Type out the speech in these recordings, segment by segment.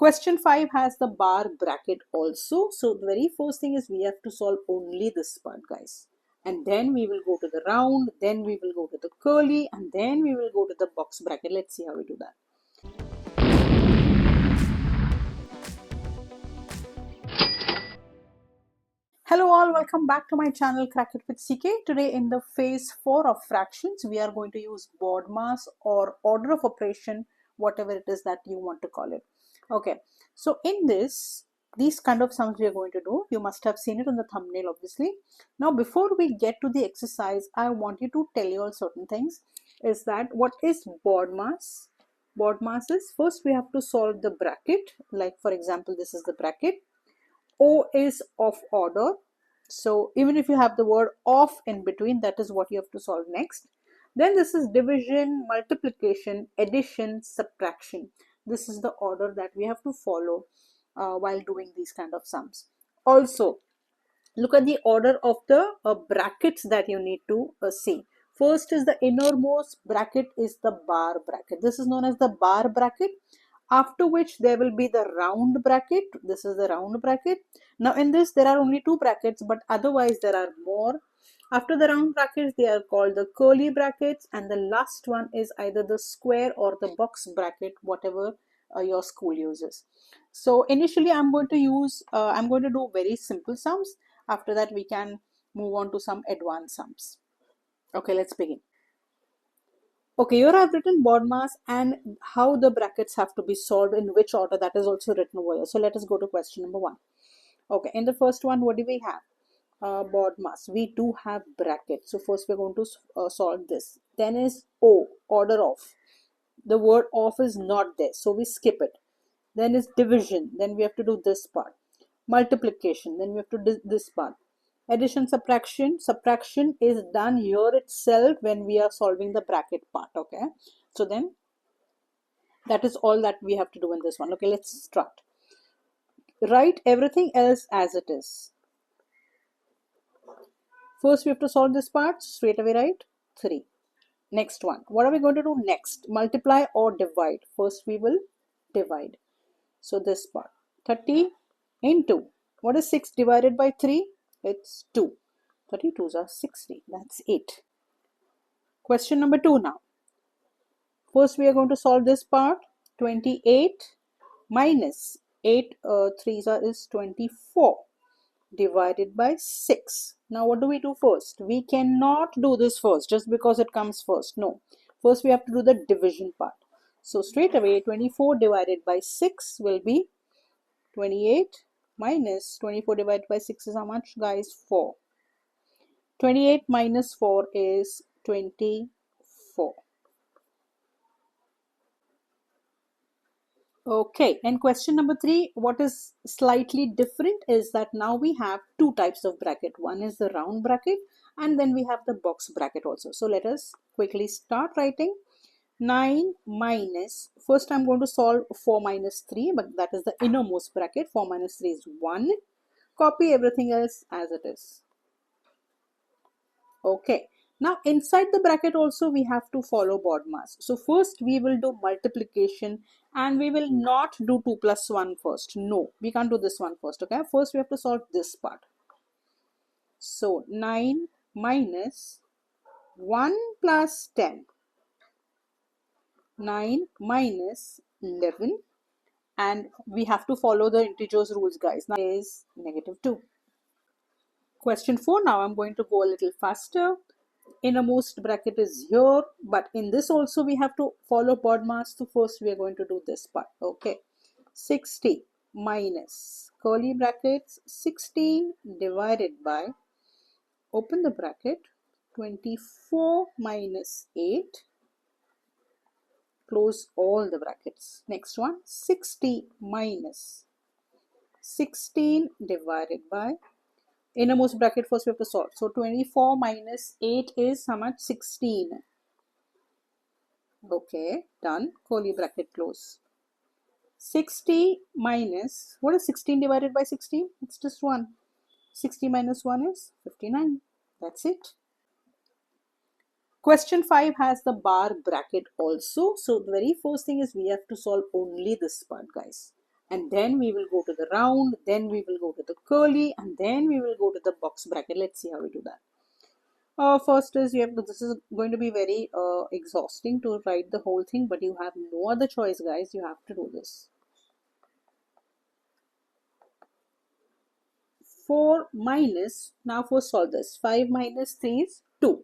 Question 5 has the bar bracket also. So the very first thing is we have to solve only this part, guys. And then we will go to the round, then we will go to the curly, and then we will go to the box bracket. Let's see how we do that. Hello all, welcome back to my channel Crack It with CK. Today in the phase 4 of fractions, we are going to use Bodmas or order of operation, whatever it is that you want to call it. Okay, so in these kind of sums we are going to do. You must have seen it on the thumbnail obviously. Now before we get to the exercise, I want you to tell you all certain things. Is that what is Bodmas? Bodmas is first we have to solve the bracket. Like for example, this is the bracket. O is of order. So even if you have the word of in between, that is what you have to solve next. Then this is division, multiplication, addition, subtraction. This is the order that we have to follow while doing these kind of sums. Also, look at the order of the brackets that you need to see. First is the innermost bracket is the bar bracket. This is known as the bar bracket. After which there will be the round bracket. This is the round bracket. Now in this there are only two brackets, but otherwise there are more. After the round brackets, they are called the curly brackets, and the last one is either the square or the box bracket, whatever your school uses. So initially I'm going to do very simple sums. After that we can move on to some advanced sums. Okay, let's begin. Okay, here I've written Bodmas and how the brackets have to be solved, in which order, that is also written over here. So let us go to question number 1. Okay, in the first one, what do we have? Bodmas. We do have brackets. So first we're going to solve this. Then is O, order of. The word of is not there, so we skip it. Then is division. Then we have to do this part. Multiplication. Then we have to do this part. Addition, subtraction is done here itself when we are solving the bracket part. Okay, so then that is all that we have to do in this one. Okay, let's start. Write everything else as it is. First we have to solve this part. Straight away write 3. Next one, what are we going to do next? Multiply or divide? First we will divide. So this part, 30 into, what is 6 divided by 3? It's 2. 32s are 60. That's 8. Question number 2 now. First we are going to solve this part. 28 minus 8 3s is 24 divided by 6. Now what do we do first? We cannot do this first just because it comes first. No. First we have to do the division part. So straight away 24 divided by 6 will be 28 minus 24 divided by 6 is how much, guys? 4. 28 minus 4 is 24. Okay, and question number 3, what is slightly different is that now we have two types of bracket. One is the round bracket and then we have the box bracket also. So let us quickly start writing. 9 minus, first I'm going to solve 4 minus 3, but that is the innermost bracket. 4 minus 3 is 1. Copy everything else as it is. Okay, now inside the bracket also we have to follow Bodmas. So first we will do multiplication and we will not do 2 plus 1 first. No, we can't do this one first. Okay, first we have to solve this part. So 9 minus 1 plus 10. 9 minus 11, and we have to follow the integers rules, guys. Now is -2. Question 4, now I'm going to go a little faster. Innermost bracket is here, but in this also we have to follow Bodmas. So first we are going to do this part. Okay, 60 minus curly brackets 16 divided by, open the bracket, 24 minus 8, close all the brackets. Next one, 60 minus 16 divided by, innermost bracket first we have to solve. So 24 minus 8 is how much? 16. Okay, done. Curly bracket close. 60 minus, what is 16 divided by 16? It's just 1. 60 minus 1 is 59. That's it. Question 5 has the bar bracket also. So the very first thing is we have to solve only this part, guys. and then we will go to the round, then we will go to the curly, and then we will go to the box bracket. Let's see how we do that. First is you have to, this is going to be very exhausting to write the whole thing, but you have no other choice, guys. You have to do this. 4 minus, now first solve this. 5 minus 3 is 2.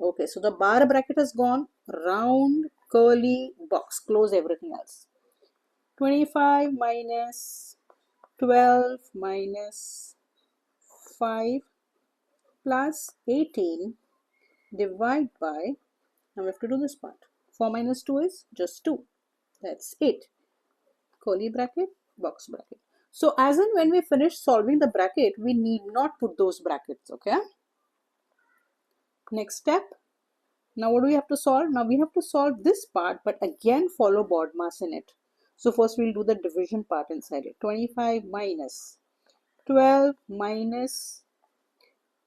Okay, so the bar bracket has gone, round, curly, box, close everything else. 25 minus 12 minus 5 plus 18 divide by, now we have to do this part. 4 minus 2 is just 2. That's it. Curly bracket, box bracket. So as in when we finish solving the bracket, we need not put those brackets, okay? Next step. Now what do we have to solve? Now we have to solve this part, but again follow Bodmas in it. So first we'll do the division part inside it. 25 minus 12 minus,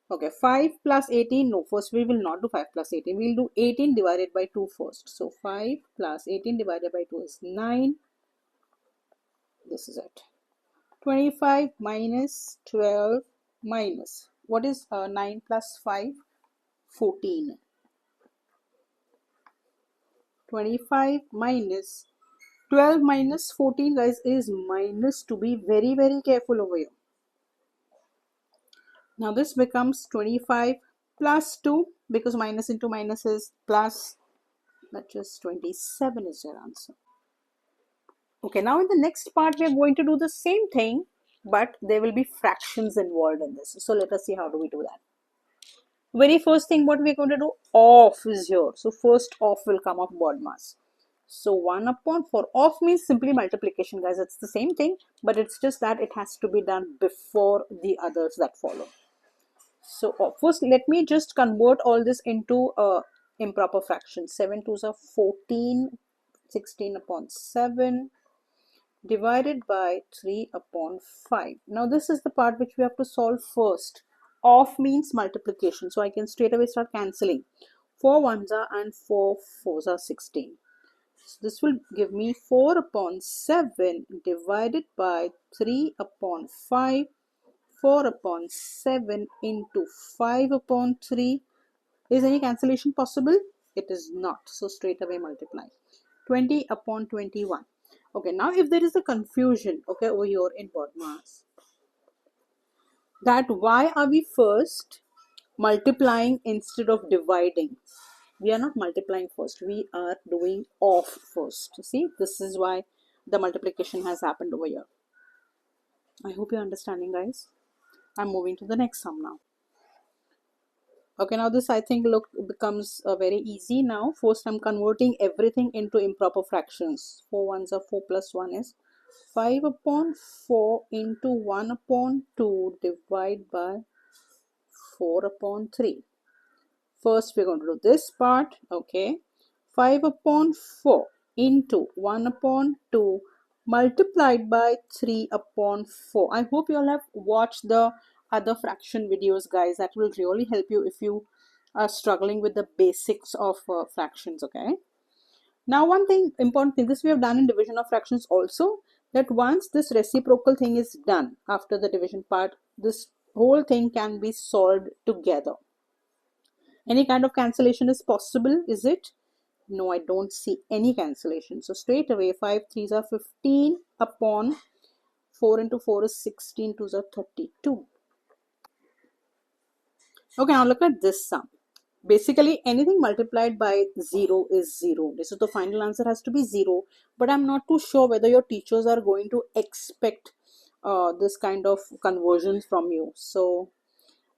okay, 5 plus 18. No, first we will not do 5 plus 18. We'll do 18 divided by 2 first. So 5 plus 18 divided by 2 is 9. This is it. 25 minus 12 minus, what is 9 plus 5? 14. 25 minus 12 minus 14, guys, is minus 2. Be very, very careful over here. Now this becomes 25 plus 2, because minus into minus is plus, that is 27 is your answer. Okay, now in the next part we are going to do the same thing, but there will be fractions involved in this. So let us see how do we do that. Very first thing what we're going to do, off is here. So first off will come of Bodmas. So 1 upon 4. Off means simply multiplication, guys. It's the same thing, but it's just that it has to be done before the others that follow. So first let me just convert all this into improper fractions. 7 2s are 14, 16 upon 7 divided by 3 upon 5. Now this is the part which we have to solve first. Off means multiplication, so I can straight away start cancelling. 4 1s are and 4 4s are 16. So this will give me 4 upon 7 divided by 3 upon 5. 4 upon 7 into 5 upon 3. Is any cancellation possible? It is not. So straight away multiply. 20 upon 21. Okay, now if there is a confusion, okay, over here in Bodmas, that why are we first multiplying instead of dividing? We are not multiplying first. We are doing off first. See, this is why the multiplication has happened over here. I hope you're understanding, guys. I'm moving to the next sum now. Okay, now this I think becomes very easy now. First I'm converting everything into improper fractions. 4 1s are 4 plus 1 is 5 upon 4 into 1 upon 2 divided by 4 upon 3. First we're going to do this part, okay. 5 upon 4 into 1 upon 2 multiplied by 3 upon 4. I hope you all have watched the other fraction videos, guys. That will really help you if you are struggling with the basics of fractions, okay. Now one thing, important thing, this we have done in division of fractions also, that once this reciprocal thing is done after the division part, this whole thing can be solved together. Any kind of cancellation is possible, is it? No, I don't see any cancellation. So straight away 5 3s are 15 upon 4 into 4 is 16, 2s are 32. Okay, now look at this sum. Basically anything multiplied by 0 is 0. So the final answer has to be 0. But I'm not too sure whether your teachers are going to expect this kind of conversions from you. So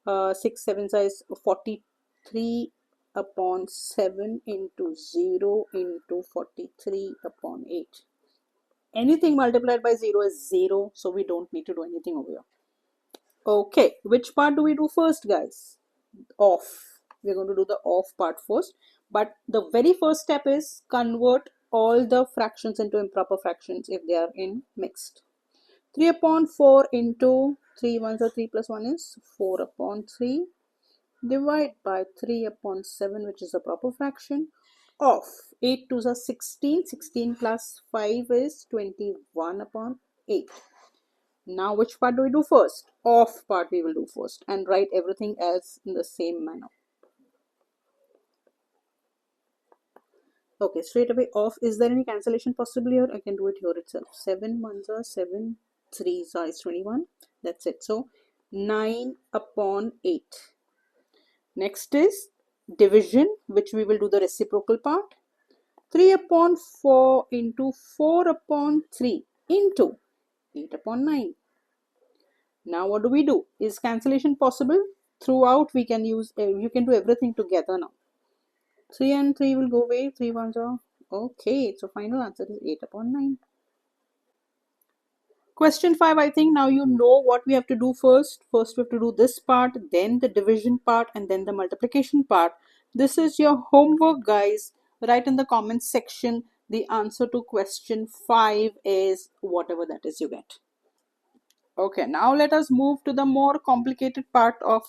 6 7s is 43 upon 7 into 0 into 43 upon 8. Anything multiplied by 0 is 0, so we don't need to do anything over here. Okay, which part do we do first, guys? Off. We're going to do the off part first, but the very first step is convert all the fractions into improper fractions if they are in mixed. 3 upon 4 into 3 1s are 3 plus 1 is 4 upon 3. Divide by 3 upon 7, which is a proper fraction, of 8 2s are 16. 16 plus 5 is 21 upon 8. Now which part do we do first? Off part we will do first and write everything else in the same manner. Okay, straight away off. Is there any cancellation possible here? I can do it here itself. 7 ones are 7, 3s are 21. That's it. So 9 upon 8. Next is division, which we will do the reciprocal part. 3 upon 4 into 4 upon 3 into 8 upon 9. Now what do we do? Is cancellation possible? Throughout we can use, you can do everything together now. 3 and 3 will go away. 3 ones are okay. So final answer is 8 upon 9. Question 5, I think now you know what we have to do first. First we have to do this part, then the division part, and then the multiplication part. This is your homework, guys. Write in the comments section the answer to question 5 is whatever that is you get. Okay, now let us move to the more complicated part of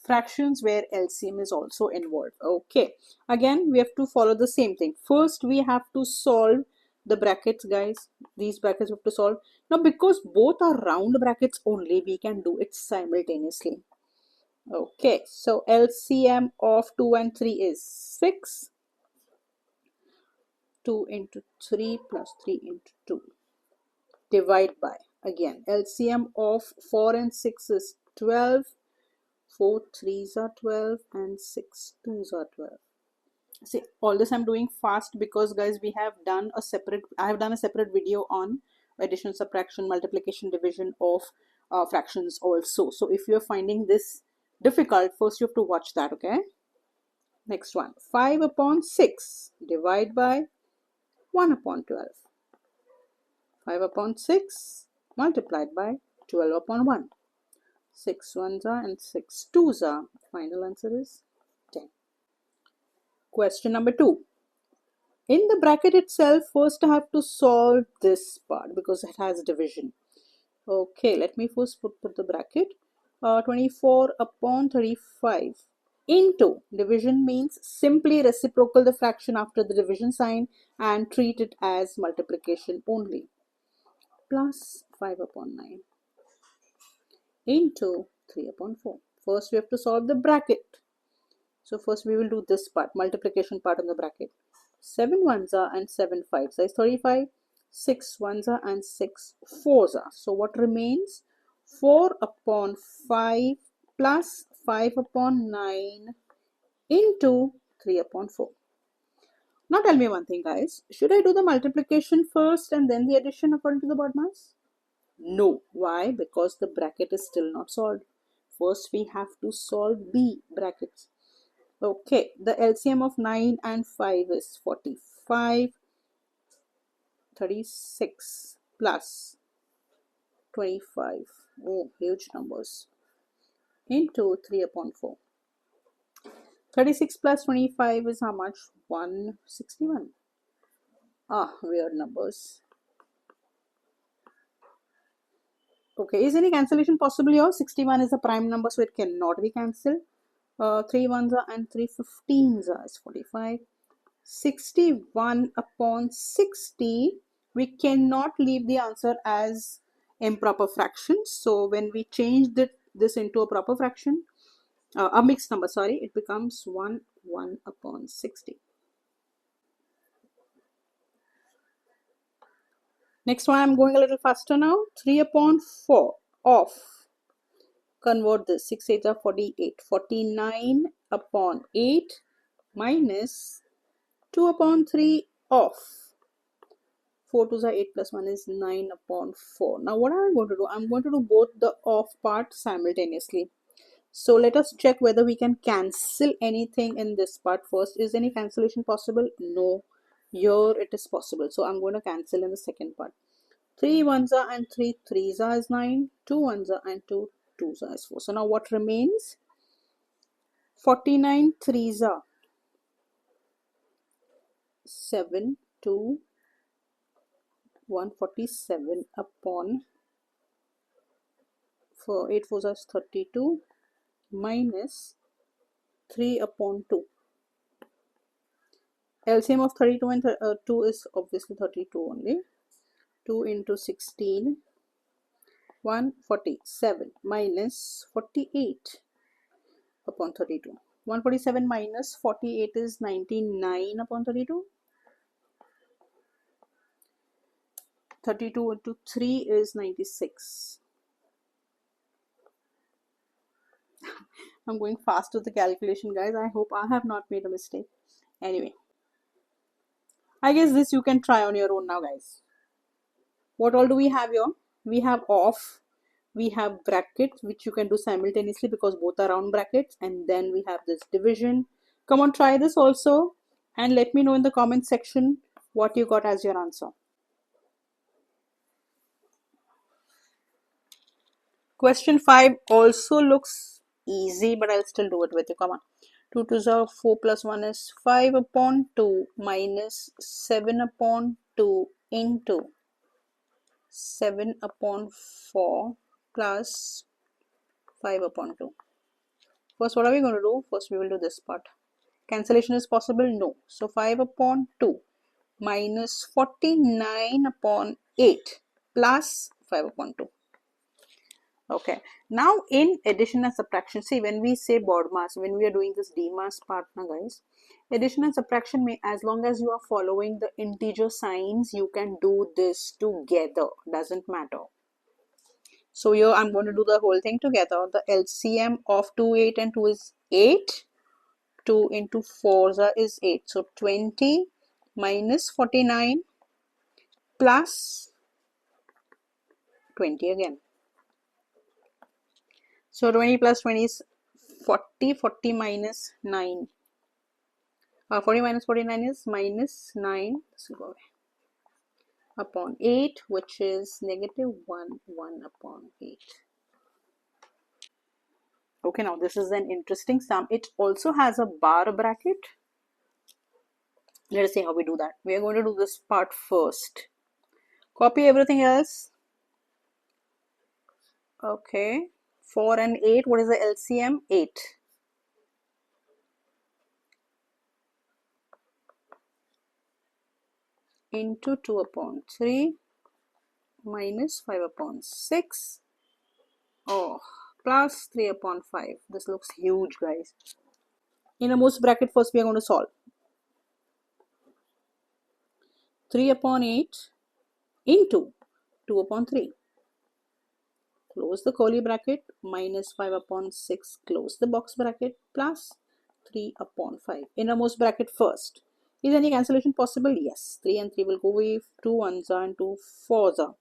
fractions where LCM is also involved. Okay, again we have to follow the same thing. First we have to solve the brackets, guys. These brackets we have to solve. Now because both are round brackets only, we can do it simultaneously. Okay, so LCM of 2 and 3 is 6. 2 into 3 plus 3 into 2. Divide by, again, LCM of 4 and 6 is 12. 4 3s are 12 and 6 2s are 12. See, all this I'm doing fast because, guys, I have done a separate video on addition, subtraction, multiplication, division of fractions also. So if you're finding this difficult, first you have to watch that. Okay, next one, 5 upon 6 divide by 1 upon 12. 5 upon 6 multiplied by 12 upon 1. 6 ones are and 6 twos are. Final answer is 10. Question number 2. In the bracket itself, first I have to solve this part because it has division. Okay, let me first put the bracket. 24 upon 35 into, division means simply reciprocal the fraction after the division sign and treat it as multiplication only, plus 5 upon 9 into 3 upon 4. First we have to solve the bracket. So first we will do this part, multiplication part of the bracket. 7 ones are and 7 fives is 35. 6 ones are and 6 fours are. So what remains? 4 upon 5 plus 5 upon 9 into 3 upon 4. Now tell me one thing, guys. Should I do the multiplication first and then the addition according to the Bodmas? No. Why? Because the bracket is still not solved. First we have to solve B brackets. Okay, the LCM of 9 and 5 is 45. 36 plus 25. Oh, huge numbers. Into 3 upon 4. 36 plus 25 is how much? 161. Ah, weird numbers. Okay, is any cancellation possible here? 61 is a prime number, so it cannot be cancelled. 3 ones are and 3 15s are is 45. 61 upon 60, we cannot leave the answer as improper fraction. So when we change this into a proper fraction, a mixed number, sorry, it becomes 1 upon 60. Next one, I'm going a little faster now. 3 upon 4 off. Convert this. 6 8 are 48. 49 upon 8 minus 2 upon 3 off. 4 2s are 8 plus 1 is 9 upon 4. Now what am I going to do? I'm going to do both the off part simultaneously. So let us check whether we can cancel anything in this part first. Is any cancellation possible? No. Here it is possible. So I'm going to cancel in the second part. 3 ones are and 3 threes are is 9. 2 ones are and 2 twos are is 4. So now what remains? 49 threes are 7 2 147 upon 8 4s are 32 minus 3 upon 2. LCM of 32 and 2 is obviously 32 only. 2 into 16, 147 minus 48 upon 32. 147 minus 48 is 99 upon 32. 32 into 3 is 96. I'm going fast with the calculation, guys. I hope I have not made a mistake. Anyway, I guess this you can try on your own now, guys. What all do we have here? We have off, we have brackets, which you can do simultaneously because both are round brackets, and then we have this division. Come on, try this also and let me know in the comment section what you got as your answer. Question 5 also looks easy, but I'll still do it with you. Come on. 2 to the 4 plus 1 is 5 upon 2 minus 7 upon 2 into 7 upon 4 plus 5 upon 2. First, what are we going to do? First, we will do this part. Cancellation is possible? No. So 5 upon 2 minus 49 upon 8 plus 5 upon 2. Okay, now in addition and subtraction, see, when we say Bodmas, when we are doing this DMAS part now, guys, addition and subtraction may, as long as you are following the integer signs, you can do this together, doesn't matter. So here I'm going to do the whole thing together. The LCM of 2, 8 and 2 is 8. 2 into 4 is 8. So 20 minus 49 plus 20 again. So 20 plus 20 is 40. 40 minus 9. 40 minus 49 is minus 9. This will go away. Upon 8, which is negative 1. 1 upon 8. Okay, now this is an interesting sum. It also has a bar bracket. Let us see how we do that. We are going to do this part first. Copy everything else. Okay. 4 and 8. What is the LCM? 8. Into 2 upon 3 minus 5 upon 6. Oh, plus 3 upon 5. This looks huge, guys. Innermost bracket first we are going to solve. 3 upon 8 into 2 upon 3. Close the curly bracket, minus 5 upon 6, close the box bracket, plus 3 upon 5. Innermost bracket first. Is any cancellation possible? Yes. 3 and 3 will go away. 2 1s and 2 4s.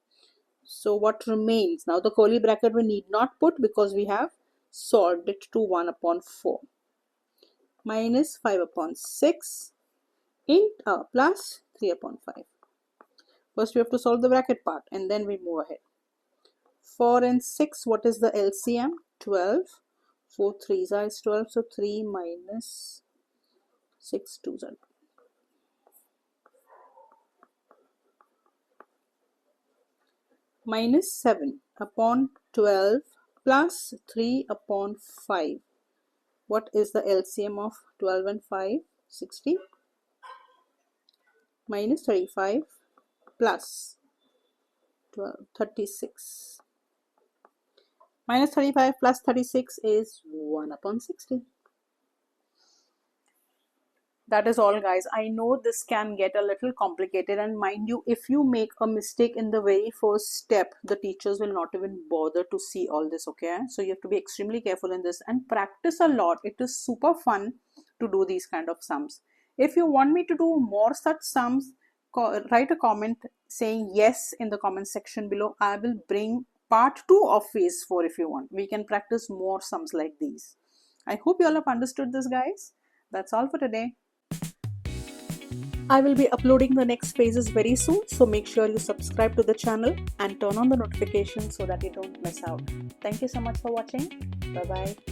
So what remains? Now the curly bracket we need not put because we have solved it to 1 upon 4. Minus 5 upon 6 plus 3 upon 5. First we have to solve the bracket part and then we move ahead. 4 and 6, what is the LCM? 12. 4 3s is 12, so 3 minus 6 2s are. Minus 7 upon 12 plus 3 upon 5. What is the LCM of 12 and 5? 60. Minus 35 plus 12, 36. Minus 35 plus 36 is 1 upon 60. That is all, guys. I know this can get a little complicated, and mind you, if you make a mistake in the very first step, the teachers will not even bother to see all this, okay? So you have to be extremely careful in this and practice a lot. It is super fun to do these kind of sums. If you want me to do more such sums, write a comment saying yes in the comment section below. I will bring part 2 of phase 4 if you want. We can practice more sums like these. I hope you all have understood this, guys. That's all for today. I will be uploading the next phases very soon, so make sure you subscribe to the channel and turn on the notifications so that you don't miss out. Thank you so much for watching. Bye bye.